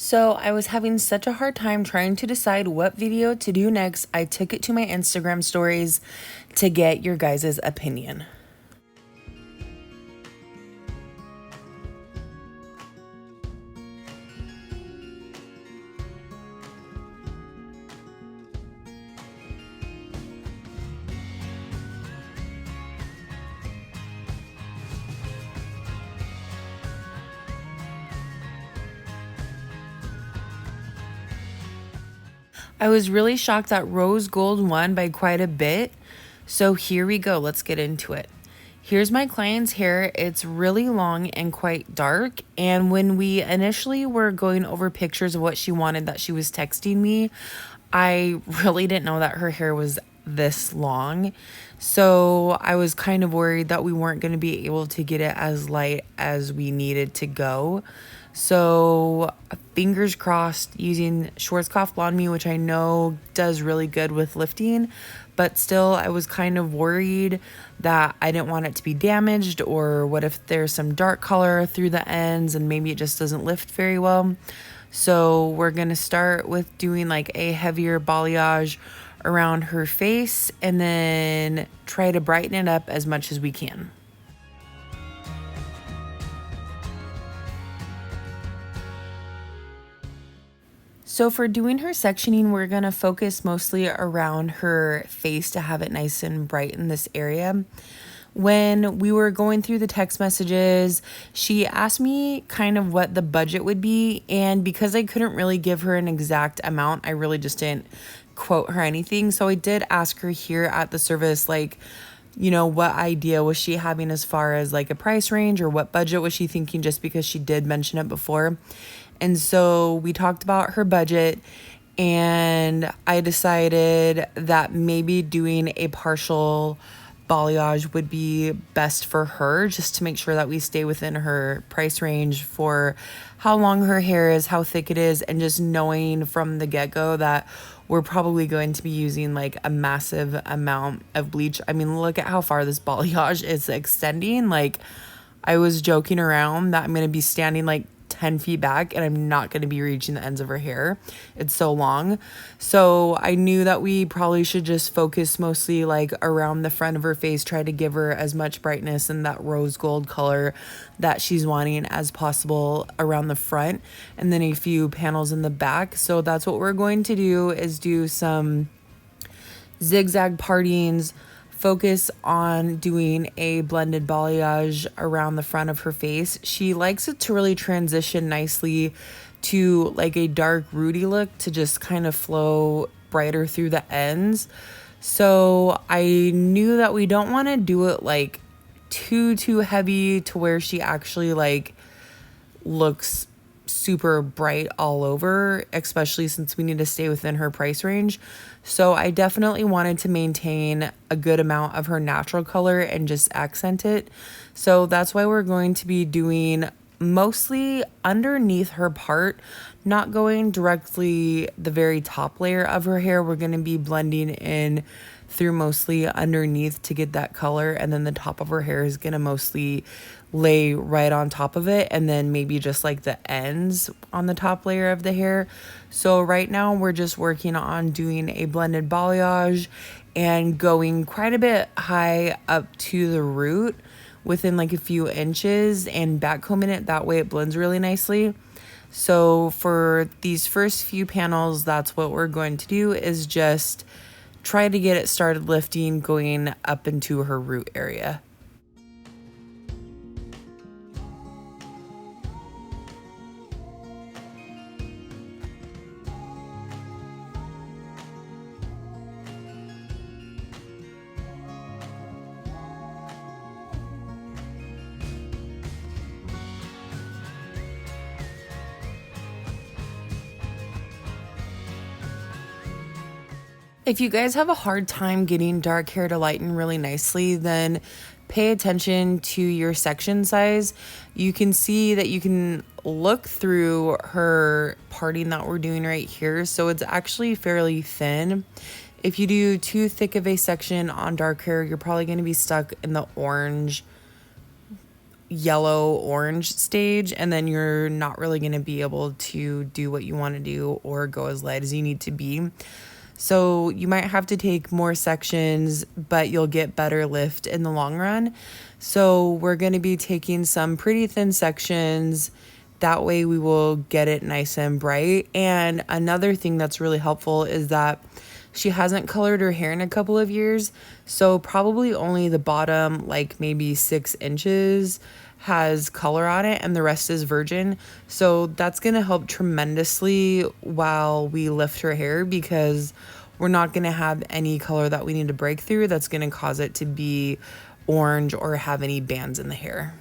So I was having such a hard time trying to decide what video to do next. I took it to my Instagram stories to get your guys' opinion. I was really shocked that Rose Gold won by quite a bit. So here we go. Let's get into it. Here's my client's hair. It's really long and quite dark. And when we initially were going over pictures of what she wanted that she was texting me, I really didn't know that her hair was this long. So I was kind of worried that we weren't going to be able to get it as light as we needed to go. So fingers crossed, using Schwarzkopf Blonde Me, which I know does really good with lifting, but still I was kind of worried that I didn't want it to be damaged, or what if there's some dark color through the ends and maybe it just doesn't lift very well. So we're going to start with doing like a heavier balayage around her face and then try to brighten it up as much as we can. So for doing her sectioning, we're going to focus mostly around her face to have it nice and bright in this area. When we were going through the text messages, she asked me kind of what the budget would be. And because I couldn't really give her an exact amount, I really just didn't quote her anything. So I did ask her here at the service, like, what idea was she having as far as like a price range, or what budget was she thinking, just because she did mention it before. And so we talked about her budget, and I decided that maybe doing a partial balayage would be best for her, just to make sure that we stay within her price range for how long her hair is, how thick it is, and just knowing from the get-go that we're probably going to be using like a massive amount of bleach. I mean, look at how far this balayage is extending. Like, I was joking around that I'm going to be standing like 10 feet back and I'm not going to be reaching the ends of her hair. It's so long. So I knew that we probably should just focus mostly like around the front of her face, try to give her as much brightness and that rose gold color that she's wanting as possible around the front, and then a few panels in the back. So that's what we're going to do, is do some zigzag partings, focus on doing a blended balayage around the front of her face. She likes it to really transition nicely to like a dark rooty look, to just kind of flow brighter through the ends. So I knew that we don't want to do it like too heavy to where she actually like looks super bright all over, especially since we need to stay within her price range. So I definitely wanted to maintain a good amount of her natural color and just accent it. So that's why we're going to be doing mostly underneath her part, not going directly the very top layer of her hair. We're going to be blending in through mostly underneath to get that color, and then the top of her hair is going to mostly lay right on top of it, and then maybe just like the ends on the top layer of the hair. So right now we're just working on doing a blended balayage and going quite a bit high up to the root within like a few inches, and backcombing it, that way it blends really nicely. So for these first few panels, that's what we're going to do, is just try to get it started lifting, going up into her root area. If you guys have a hard time getting dark hair to lighten really nicely, then pay attention to your section size. You can see that you can look through her parting that we're doing right here. So it's actually fairly thin. If you do too thick of a section on dark hair, you're probably going to be stuck in the orange yellow orange stage, and then you're not really going to be able to do what you want to do or go as light as you need to be. So you might have to take more sections, but you'll get better lift in the long run. So we're going to be taking some pretty thin sections. That way we will get it nice and bright. And another thing that's really helpful is that she hasn't colored her hair in a couple of years. So probably only the bottom, like maybe 6 inches, has color on it, and the rest is virgin. So that's going to help tremendously while we lift her hair, because we're not going to have any color that we need to break through that's going to cause it to be orange or have any bands in the hair.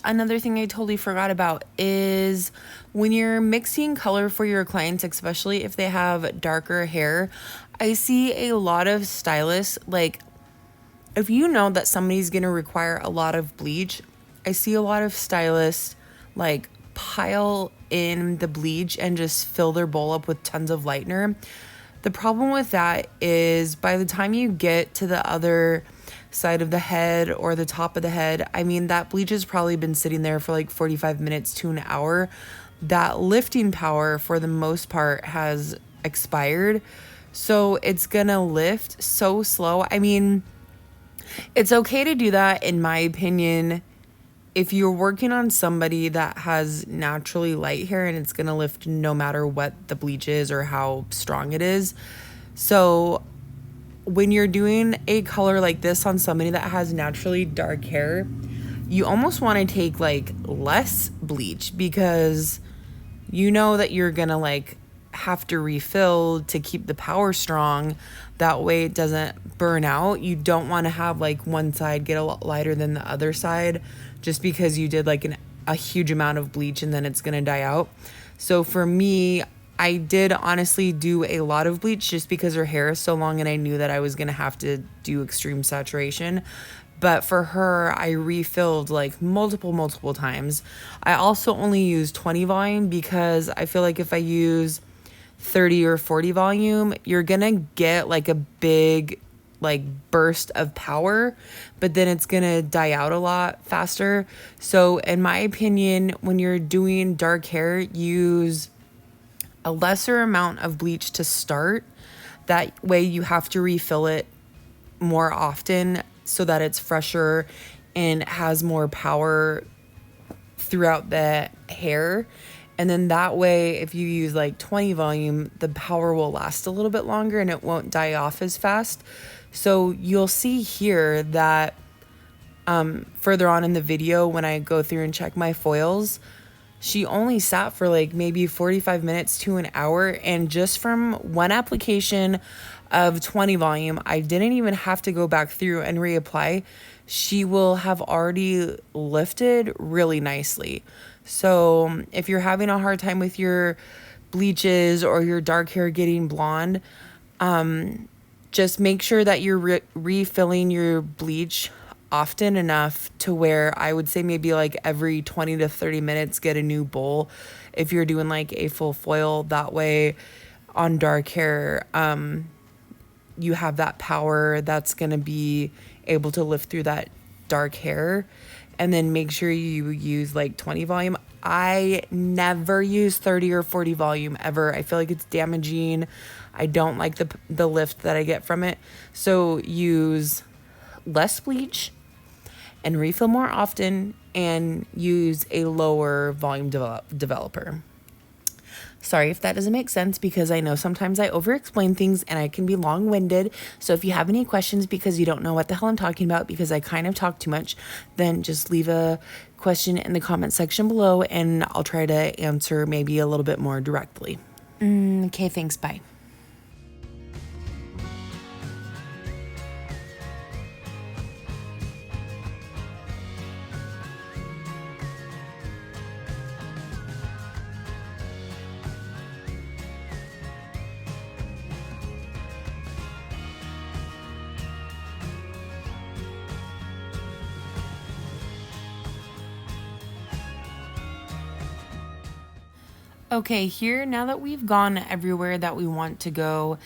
Another thing I totally forgot about is when you're mixing color for your clients, especially if they have darker hair, I see a lot of stylists, like if you know that somebody's going to require a lot of bleach, I see a lot of stylists like pile in the bleach and just fill their bowl up with tons of lightener. The problem with that is by the time you get to the other side of the head or the top of the head, I mean, that bleach has probably been sitting there for like 45 minutes to an hour. That lifting power for the most part has expired. So it's gonna lift so slow. I mean, it's okay to do that, in my opinion, if you're working on somebody that has naturally light hair and it's gonna lift no matter what the bleach is or how strong it is. So when you're doing a color like this on somebody that has naturally dark hair, you almost want to take like less bleach, because you know that you're gonna like have to refill to keep the power strong. That way it doesn't burn out. You don't want to have like one side get a lot lighter than the other side just because you did like a huge amount of bleach and then it's gonna die out. So for me, I did honestly do a lot of bleach just because her hair is so long and I knew that I was gonna have to do extreme saturation. But for her, I refilled like multiple times. I also only use 20 volume because I feel like if I use 30 or 40 volume, you're gonna get like a big like burst of power, but then it's gonna die out a lot faster. So in my opinion, when you're doing dark hair, use a lesser amount of bleach to start. That way you have to refill it more often so that it's fresher and has more power throughout the hair. And then that way, if you use like 20 volume, the power will last a little bit longer and it won't die off as fast. So you'll see here that further on in the video, when I go through and check my foils, she only sat for like maybe 45 minutes to an hour. And just from one application of 20 volume, I didn't even have to go back through and reapply. She will have already lifted really nicely. So if you're having a hard time with your bleaches or your dark hair getting blonde, just make sure that you're refilling your bleach often enough to where I would say maybe like every 20 to 30 minutes get a new bowl if you're doing like a full foil. That way on dark hair, you have that power that's going to be able to lift through that dark hair. And then make sure you use like 20 volume. I never use 30 or 40 volume ever. I feel like it's damaging. I don't like the lift that I get from it. So use less bleach and refill more often, and use a lower volume developer. Sorry if that doesn't make sense, because I know sometimes I over-explain things and I can be long-winded. So if you have any questions because you don't know what the hell I'm talking about because I kind of talk too much, then just leave a question in the comment section below and I'll try to answer maybe a little bit more directly. Okay, thanks, bye. Okay, here, now that we've gone everywhere that we want to go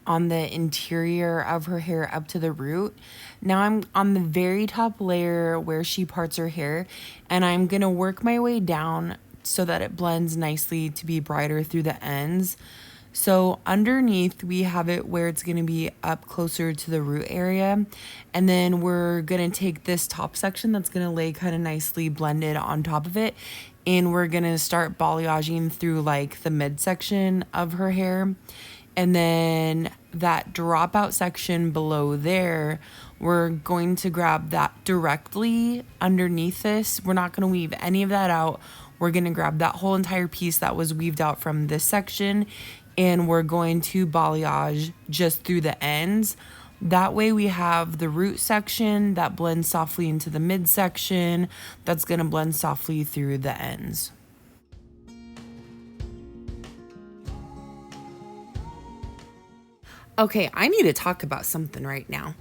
on the interior of her hair up to the root, now I'm on the very top layer where she parts her hair, and I'm gonna work my way down so that it blends nicely to be brighter through the ends. So underneath we have it where it's going to be up closer to the root area, and then we're going to take this top section that's going to lay kind of nicely blended on top of it, and we're going to start balayaging through like the midsection of her hair. And then that dropout section below there, we're going to grab that directly underneath this. We're not going to weave any of that out. We're going to grab that whole entire piece that was weaved out from this section, and we're going to balayage just through the ends. That way we have the root section that blends softly into the midsection that's going to blend softly through the ends. Okay, I need to talk about something right now.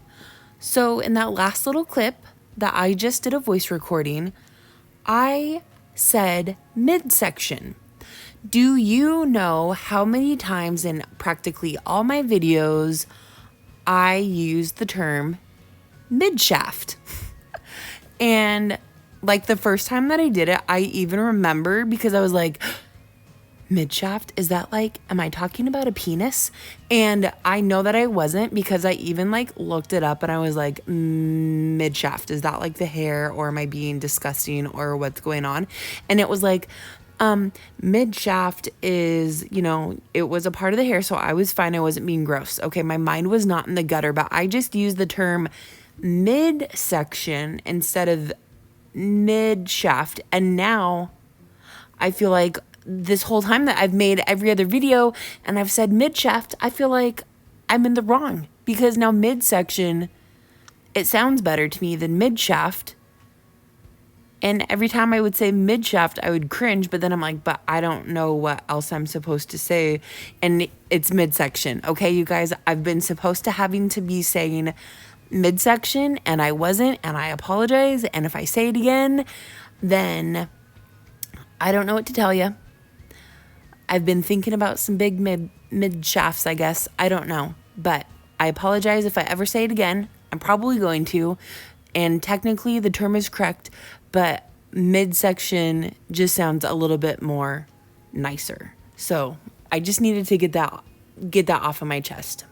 So in that last little clip that I just did a voice recording, I said midsection. Do you know how many times in practically all my videos I use the term midshaft? And like the first time that I did it, I even remember because I was like, midshaft, is that like, am I talking about a penis? And I know that I wasn't, because I even like looked it up and I was like, midshaft, is that like the hair, or am I being disgusting, or what's going on? And it was like, midshaft is, you know, it was a part of the hair, so I was fine. I wasn't being gross. Okay, my mind was not in the gutter, but I just used the term midsection instead of midshaft. And now I feel like this whole time that I've made every other video and I've said midshaft, I feel like I'm in the wrong, because now midsection, it sounds better to me than midshaft. And every time I would say midshaft, I would cringe, but then I'm like, but I don't know what else I'm supposed to say. And it's midsection. Okay, you guys, I've been supposed to having to be saying midsection, and I wasn't, and I apologize. And if I say it again, then I don't know what to tell you. I've been thinking about some big mid shafts, I guess. I don't know. But I apologize if I ever say it again. I'm probably going to. And technically the term is correct, but midsection just sounds a little bit more nicer. So I just needed to get that off of my chest.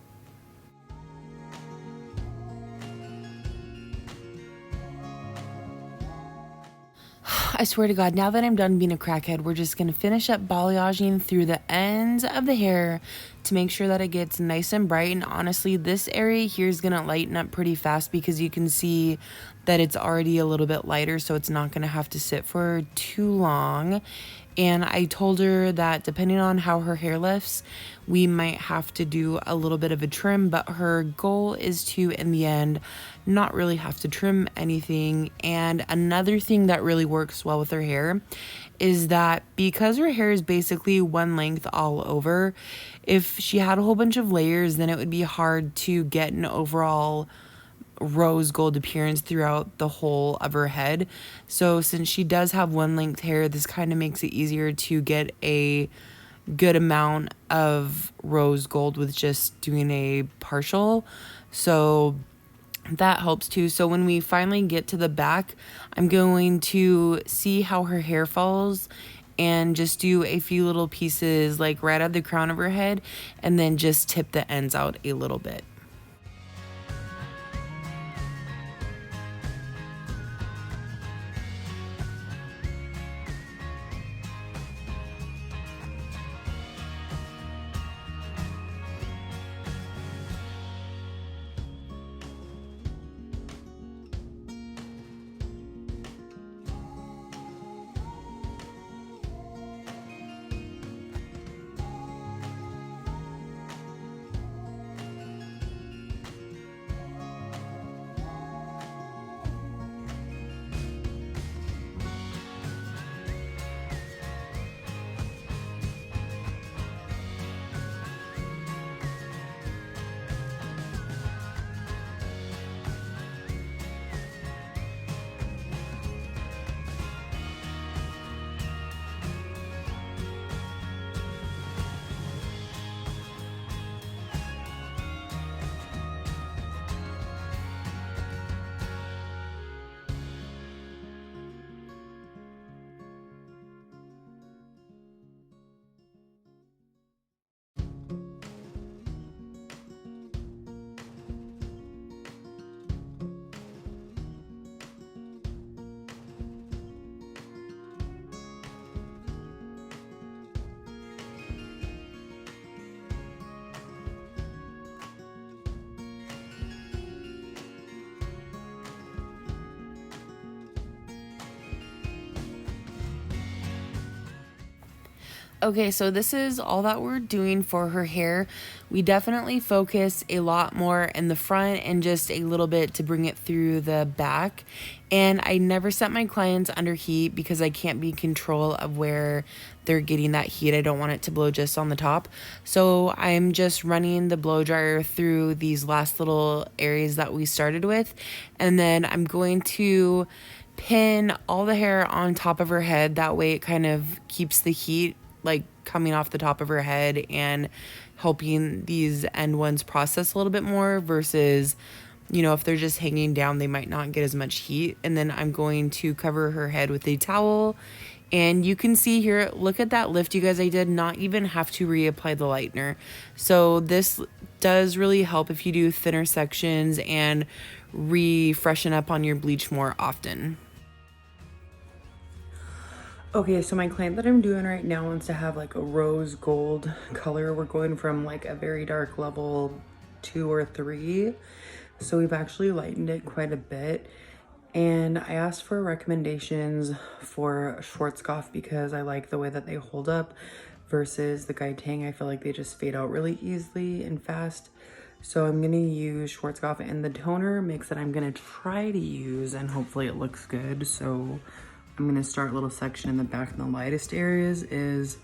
I swear to God, now that I'm done being a crackhead, we're just going to finish up balayaging through the ends of the hair to make sure that it gets nice and bright. And honestly, this area here is going to lighten up pretty fast, because you can see that it's already a little bit lighter, so it's not going to have to sit for too long. And I told her that depending on how her hair lifts, we might have to do a little bit of a trim, but her goal is to, in the end, not really have to trim anything. And another thing that really works well with her hair is that because her hair is basically one length all over, if she had a whole bunch of layers, then it would be hard to get an overall rose gold appearance throughout the whole of her head. So since she does have one length hair, this kind of makes it easier to get a good amount of rose gold with just doing a partial. So that helps too. So when we finally get to the back, I'm going to see how her hair falls and just do a few little pieces like right at the crown of her head, and then just tip the ends out a little bit. Okay, so this is all that we're doing for her hair. We definitely focus a lot more in the front and just a little bit to bring it through the back. And I never set my clients under heat because I can't be in control of where they're getting that heat. I don't want it to blow just on the top. So I'm just running the blow dryer through these last little areas that we started with. And then I'm going to pin all the hair on top of her head. That way it kind of keeps the heat like coming off the top of her head and helping these end ones process a little bit more versus, you know, if they're just hanging down, they might not get as much heat. And then I'm going to cover her head with a towel. And you can see here, look at that lift, you guys. I did not even have to reapply the lightener. So this does really help if you do thinner sections and refreshen up on your bleach more often. Okay, so my client that I'm doing right now wants to have like a rose gold color. We're going from like a very dark level 2 or 3. So we've actually lightened it quite a bit. And I asked for recommendations for Schwarzkopf because I like the way that they hold up versus the Gaitang. I feel like they just fade out really easily and fast. So I'm gonna use Schwarzkopf, and the toner mix that I'm gonna try to use, and hopefully it looks good. So I'm gonna start a little section in the back in the lightest areas is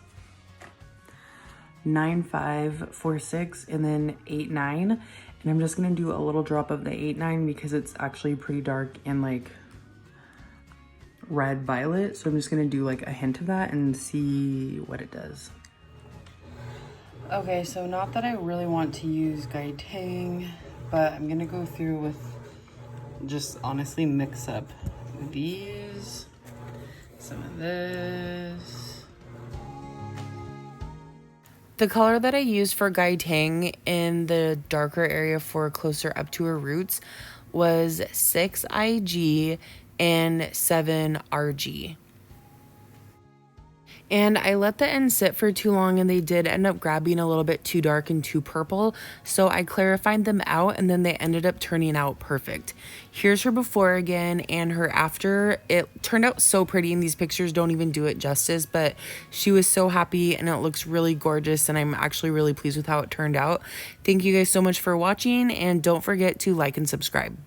9546 and then 89. And I'm just gonna do a little drop of the 89 because it's actually pretty dark and like red violet. So I'm just gonna do like a hint of that and see what it does. Okay, so not that I really want to use Gaitang, but I'm gonna go through with just honestly mix up these. Some of this. The color that I used for Gaitang in the darker area for closer up to her roots was 6IG and 7RG. And I let the ends sit for too long and they did end up grabbing a little bit too dark and too purple. So I clarified them out and then they ended up turning out perfect. Here's her before again and her after. It turned out so pretty, and these pictures don't even do it justice, but she was so happy and it looks really gorgeous, and I'm actually really pleased with how it turned out. Thank you guys so much for watching, and don't forget to like and subscribe.